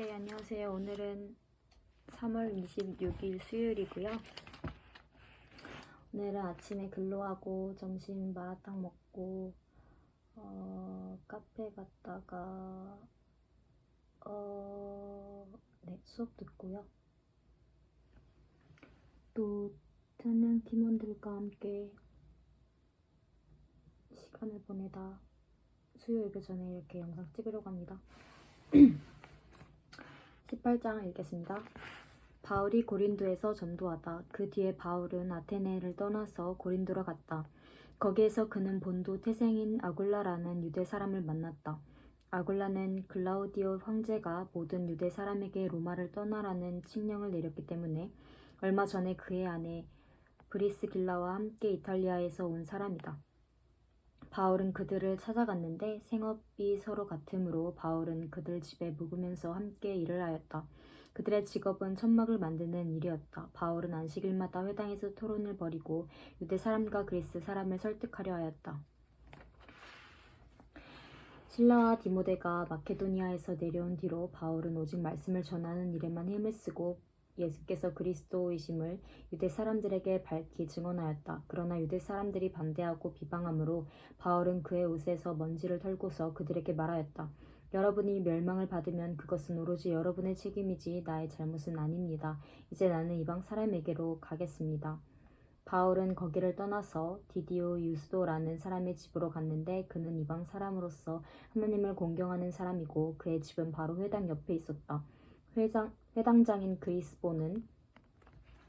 네, 안녕하세요. 오늘은 3월 26일 수요일이고요. 오늘은 아침에 근로하고 점심 마라탕 먹고 카페 갔다가 수업 듣고요. 또 찬양 팀원들과 함께 시간을 보내다 수요 예배 전에 이렇게 영상 찍으려고 합니다. 18장 읽겠습니다. 바울이 고린도에서 전도하다. 그 뒤에 바울은 아테네를 떠나서 고린도로 갔다. 거기에서 그는 본도 태생인 아굴라라는 유대 사람을 만났다. 아굴라는 글라우디오 황제가 모든 유대 사람에게 로마를 떠나라는 칙령을 내렸기 때문에 얼마 전에 그의 아내 브리스길라와 함께 이탈리아에서 온 사람이다. 바울은 그들을 찾아갔는데 생업이 서로 같으므로 바울은 그들 집에 묵으면서 함께 일을 하였다. 그들의 직업은 천막을 만드는 일이었다. 바울은 안식일마다 회당에서 토론을 벌이고 유대 사람과 그리스 사람을 설득하려 하였다. 실라와 디모데가 마케도니아에서 내려온 뒤로 바울은 오직 말씀을 전하는 일에만 힘을 쓰고 예수께서 그리스도이심을 유대 사람들에게 밝히 증언하였다. 그러나 유대 사람들이 반대하고 비방함으로 바울은 그의 옷에서 먼지를 털고서 그들에게 말하였다. 여러분이 멸망을 받으면 그것은 오로지 여러분의 책임이지 나의 잘못은 아닙니다. 이제 나는 이방 사람에게로 가겠습니다. 바울은 거기를 떠나서 디디오 유스도라는 사람의 집으로 갔는데 그는 이방 사람으로서 하나님을 공경하는 사람이고 그의 집은 바로 회당 옆에 있었다. 회당장인 그리스보는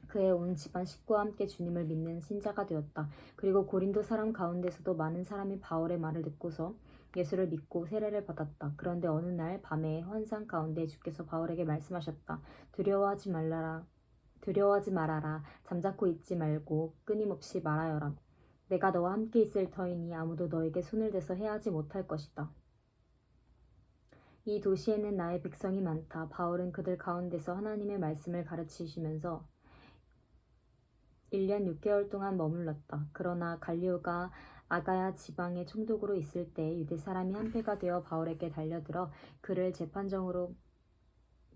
그의 온 집안 식구와 함께 주님을 믿는 신자가 되었다. 그리고 고린도 사람 가운데서도 많은 사람이 바울의 말을 듣고서 예수를 믿고 세례를 받았다. 그런데 어느 날 밤에 환상 가운데 주께서 바울에게 말씀하셨다. 두려워하지 말아라. 잠자코 있지 말고 끊임없이 말하여라. 내가 너와 함께 있을 터이니 아무도 너에게 손을 대서 해하지 못할 것이다. 이 도시에는 나의 백성이 많다. 바울은 그들 가운데서 하나님의 말씀을 가르치시면서 1년 6개월 동안 머물렀다. 그러나 갈리오가 아가야 지방의 총독으로 있을 때 유대 사람이 한패가 되어 바울에게 달려들어 그를 재판정으로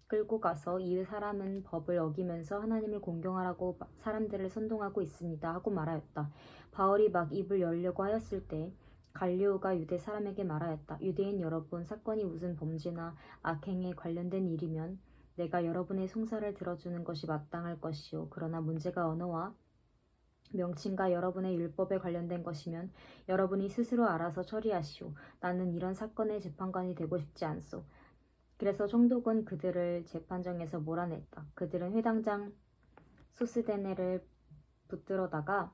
끌고 가서 이 사람은 법을 어기면서 하나님을 공경하라고 사람들을 선동하고 있습니다 하고 말하였다. 바울이 막 입을 열려고 하였을 때 갈리오가 유대 사람에게 말하였다. 유대인 여러분, 사건이 무슨 범죄나 악행에 관련된 일이면 내가 여러분의 송사를 들어주는 것이 마땅할 것이요. 그러나 문제가 언어와 명칭과 여러분의 율법에 관련된 것이면 여러분이 스스로 알아서 처리하시오. 나는 이런 사건의 재판관이 되고 싶지 않소. 그래서 총독은 그들을 재판정에서 몰아냈다. 그들은 회당장 소스데네를 붙들어다가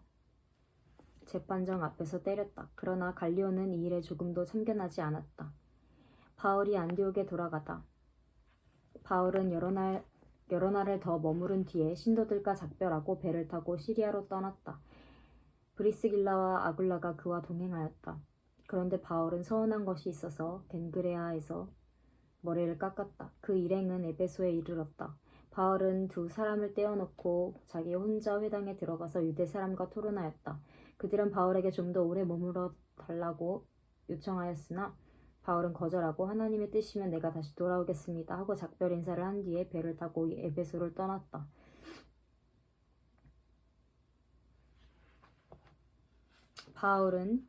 재판정 앞에서 때렸다. 그러나 갈리오는 이 일에 조금도 참견하지 않았다. 바울이 안디옥에 돌아가다. 바울은 여러 날을 더 머무른 뒤에 신도들과 작별하고 배를 타고 시리아로 떠났다. 브리스길라와 아굴라가 그와 동행하였다. 그런데 바울은 서운한 것이 있어서 겐그레아에서 머리를 깎았다. 그 일행은 에베소에 이르렀다. 바울은 두 사람을 떼어놓고 자기 혼자 회당에 들어가서 유대 사람과 토론하였다. 그들은 바울에게 좀 더 오래 머물러 달라고 요청하였으나 바울은 거절하고 하나님의 뜻이면 내가 다시 돌아오겠습니다 하고 작별 인사를 한 뒤에 배를 타고 에베소를 떠났다. 바울은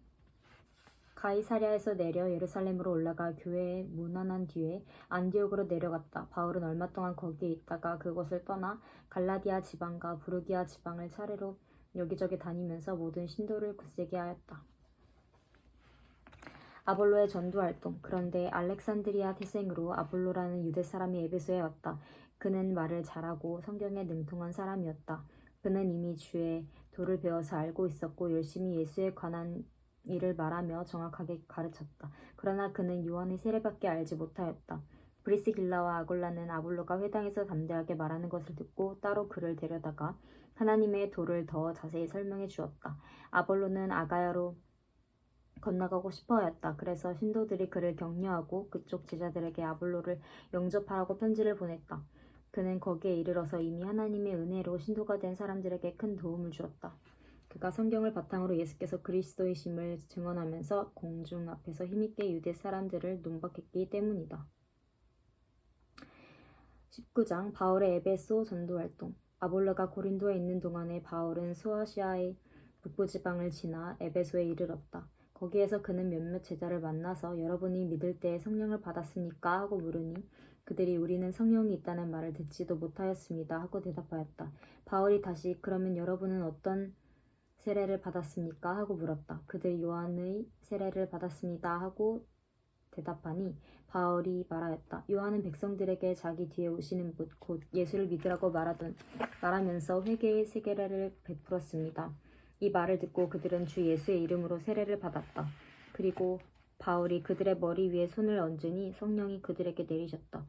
가이사랴에서 내려 예루살렘으로 올라가 교회에 문안한 뒤에 안디옥으로 내려갔다. 바울은 얼마 동안 거기에 있다가 그곳을 떠나 갈라디아 지방과 부르기아 지방을 차례로 여기저기 다니면서 모든 신도를 굳세게 하였다. 아볼로의 전도활동. 그런데 알렉산드리아 태생으로 아볼로라는 유대 사람이 에베소에 왔다. 그는 말을 잘하고 성경에 능통한 사람이었다. 그는 이미 주의 도를 배워서 알고 있었고 열심히 예수에 관한 일을 말하며 정확하게 가르쳤다. 그러나 그는 요한의 세례밖에 알지 못하였다. 브리스길라와 아굴라는 아볼로가 회당에서 담대하게 말하는 것을 듣고 따로 그를 데려다가 하나님의 도를 더 자세히 설명해 주었다. 아볼로는 아가야로 건너가고 싶어하였다. 그래서 신도들이 그를 격려하고 그쪽 제자들에게 아볼로를 영접하라고 편지를 보냈다. 그는 거기에 이르러서 이미 하나님의 은혜로 신도가 된 사람들에게 큰 도움을 주었다. 그가 성경을 바탕으로 예수께서 그리스도이심을 증언하면서 공중 앞에서 힘있게 유대 사람들을 논박했기 때문이다. 19장 바울의 에베소 전도 활동. 아볼로가 고린도에 있는 동안에 바울은 소아시아의 북부 지방을 지나 에베소에 이르렀다. 거기에서 그는 몇몇 제자를 만나서 여러분이 믿을 때에 성령을 받았습니까? 하고 물으니 그들이 우리는 성령이 있다는 말을 듣지도 못하였습니다. 하고 대답하였다. 바울이 다시 그러면 여러분은 어떤 세례를 받았습니까? 하고 물었다. 그들이 요한의 세례를 받았습니다. 하고 대답하니 바울이 말하였다. 요한은 백성들에게 자기 뒤에 오시는 분 곧 예수를 믿으라고 말하면서 회개의 세례를 베풀었습니다. 이 말을 듣고 그들은 주 예수의 이름으로 세례를 받았다. 그리고 바울이 그들의 머리 위에 손을 얹으니 성령이 그들에게 내리셨다.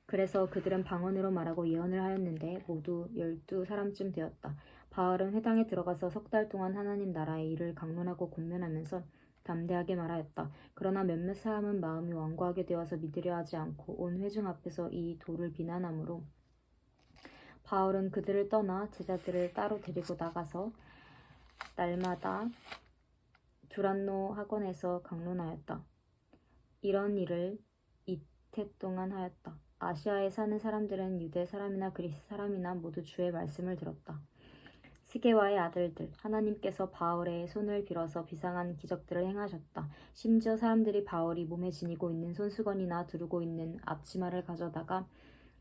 그래서 그들은 방언으로 말하고 예언을 하였는데 모두 12사람쯤 되었다. 바울은 회당에 들어가서 3달 동안 하나님 나라의 일을 강론하고 권면하면서 담대하게 말하였다. 그러나 몇몇 사람은 마음이 완고하게 되어서 믿으려 하지 않고 온 회중 앞에서 이 도를 비난하므로 바울은 그들을 떠나 제자들을 따로 데리고 나가서 날마다 두란노 학원에서 강론하였다. 이런 일을 이태 동안 하였다. 아시아에 사는 사람들은 유대 사람이나 그리스 사람이나 모두 주의 말씀을 들었다. 스게와의 아들들, 하나님께서 바울의 손을 빌어서 비상한 기적들을 행하셨다. 심지어 사람들이 바울이 몸에 지니고 있는 손수건이나 두르고 있는 앞치마를 가져다가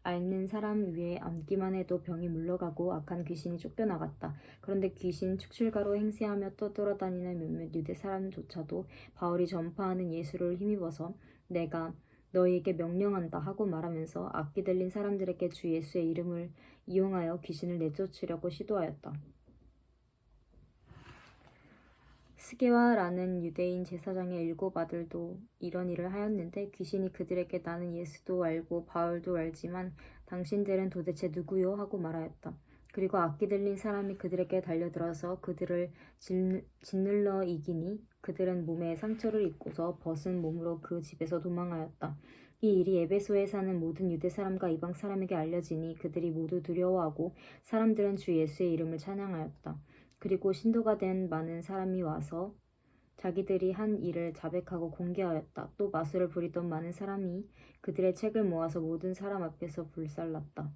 앓는 사람 위에 얹기만 해도 병이 물러가고 악한 귀신이 쫓겨나갔다. 그런데 귀신 축출가로 행세하며 떠돌아다니는 몇몇 유대 사람조차도 바울이 전파하는 예수를 힘입어서 내가 너희에게 명령한다 하고 말하면서 악기 들린 사람들에게 주 예수의 이름을 이용하여 귀신을 내쫓으려고 시도하였다. 스게와라는 유대인 제사장의 7 아들도 이런 일을 하였는데 귀신이 그들에게 나는 예수도 알고 바울도 알지만 당신들은 도대체 누구요? 하고 말하였다. 그리고 악기 들린 사람이 그들에게 달려들어서 그들을 짓눌러 이기니 그들은 몸에 상처를 입고서 벗은 몸으로 그 집에서 도망하였다. 이 일이 에베소에 사는 모든 유대 사람과 이방 사람에게 알려지니 그들이 모두 두려워하고 사람들은 주 예수의 이름을 찬양하였다. 그리고 신도가 된 많은 사람이 와서 자기들이 한 일을 자백하고 공개하였다. 또 마술을 부리던 많은 사람이 그들의 책을 모아서 모든 사람 앞에서 불살랐다.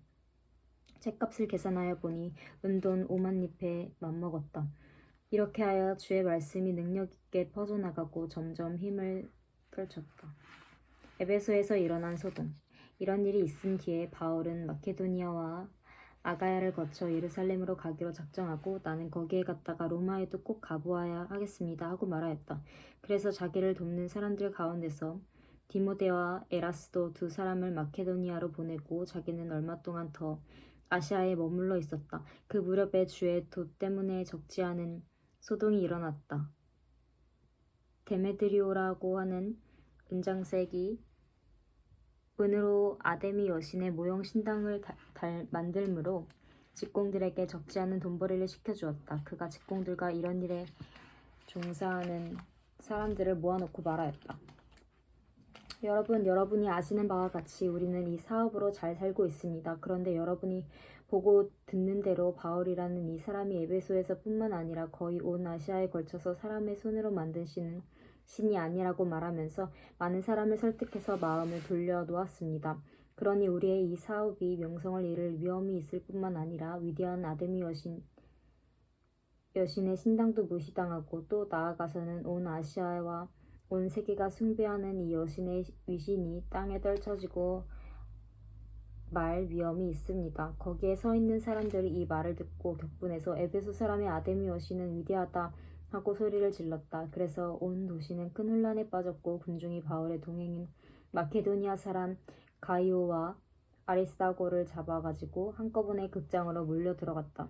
책값을 계산하여 보니 은돈 5만 립에 맞먹었다. 이렇게 하여 주의 말씀이 능력 있게 퍼져나가고 점점 힘을 펼쳤다. 에베소에서 일어난 소동. 이런 일이 있은 뒤에 바울은 마케도니아와 아가야를 거쳐 예루살렘으로 가기로 작정하고 나는 거기에 갔다가 로마에도 꼭 가보아야 하겠습니다 하고 말하였다. 그래서 자기를 돕는 사람들 가운데서 디모데와 에라스도 2 사람을 마케도니아로 보내고 자기는 얼마 동안 더 아시아에 머물러 있었다. 그 무렵에 주의 도 때문에 적지 않은 소동이 일어났다. 데메드리오라고 하는 은장색이 은으로 아데미 여신의 모형 신당을 만들므로 직공들에게 적지 않은 돈벌이를 시켜주었다. 그가 직공들과 이런 일에 종사하는 사람들을 모아놓고 말하였다. 여러분이 아시는 바와 같이 우리는 이 사업으로 잘 살고 있습니다. 그런데 여러분이 보고 듣는 대로 바울이라는 이 사람이 에베소에서 뿐만 아니라 거의 온 아시아에 걸쳐서 사람의 손으로 만든 신이 아니라고 말하면서 많은 사람을 설득해서 마음을 돌려놓았습니다. 그러니 우리의 이 사업이 명성을 잃을 위험이 있을 뿐만 아니라 위대한 아데미 여신의 신당도 무시당하고 또 나아가서는 온 아시아와 온 세계가 숭배하는 이 여신의 위신이 땅에 떨쳐지고 말 위험이 있습니다. 거기에 서 있는 사람들이 이 말을 듣고 격분해서 에베소 사람의 아데미 여신은 위대하다 하고 소리를 질렀다. 그래서 온 도시는 큰 혼란에 빠졌고 군중이 바울의 동행인 마케도니아 사람 가이오와 아리스다고를 잡아가지고 한꺼번에 극장으로 몰려 들어갔다.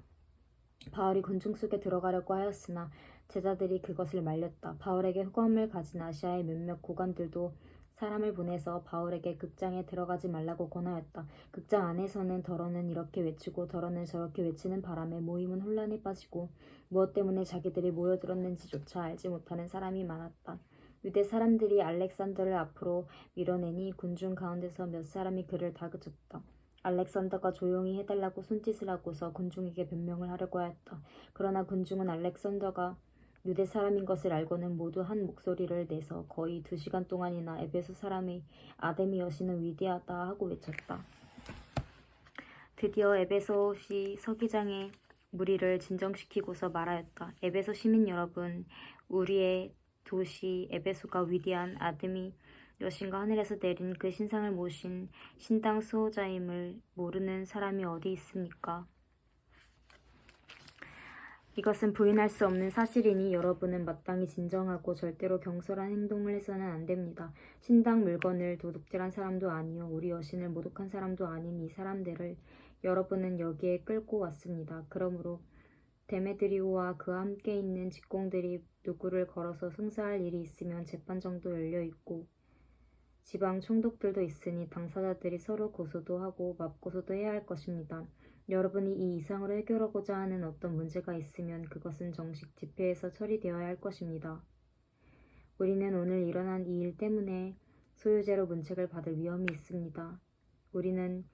바울이 군중 속에 들어가려고 하였으나 제자들이 그것을 말렸다. 바울에게 호감을 가진 아시아의 몇몇 고관들도 사람을 보내서 바울에게 극장에 들어가지 말라고 권하였다. 극장 안에서는 더러는 이렇게 외치고 더러는 저렇게 외치는 바람에 모임은 혼란에 빠지고 무엇 때문에 자기들이 모여들었는지조차 알지 못하는 사람이 많았다. 유대 사람들이 알렉산더를 앞으로 밀어내니 군중 가운데서 몇 사람이 그를 다그쳤다. 알렉산더가 조용히 해달라고 손짓을 하고서 군중에게 변명을 하려고 하였다. 그러나 군중은 알렉산더가 유대 사람인 것을 알고는 모두 한 목소리를 내서 거의 2시간 동안이나 에베소 사람의 아데미 여신은 위대하다 하고 외쳤다. 드디어 에베소시 서기장의 무리를 진정시키고서 말하였다. 에베소 시민 여러분, 우리의 도시 에베소가 위대한 아드미 여신과 하늘에서 내린 그 신상을 모신 신당 수호자임을 모르는 사람이 어디 있습니까? 이것은 부인할 수 없는 사실이니 여러분은 마땅히 진정하고 절대로 경솔한 행동을 해서는 안 됩니다. 신당 물건을 도둑질한 사람도 아니요 우리 여신을 모독한 사람도 아닌 이 사람들을 여러분은 여기에 끌고 왔습니다. 그러므로 데메드리오와 그와 함께 있는 직공들이 누구를 걸어서 승사할 일이 있으면 재판정도 열려 있고 지방 총독들도 있으니 당사자들이 서로 고소도 하고 맞고소도 해야 할 것입니다. 여러분이 이 이상으로 해결하고자 하는 어떤 문제가 있으면 그것은 정식 집회에서 처리되어야 할 것입니다. 우리는 오늘 일어난 이 일 때문에 소유죄로 문책을 받을 위험이 있습니다. 우리는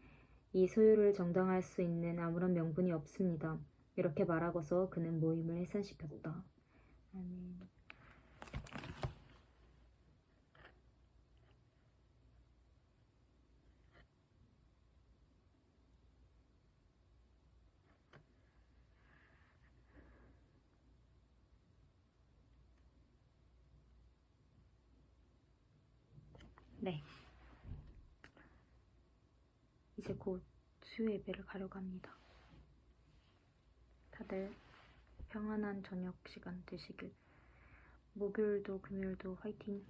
이 소유를 정당화할 수 있는 아무런 명분이 없습니다. 이렇게 말하고서 그는 모임을 해산시켰다. 아멘. 네. 이제 곧 수요 예배를 가려고 합니다. 다들 평안한 저녁 시간 되시길. 목요일도 금요일도 화이팅!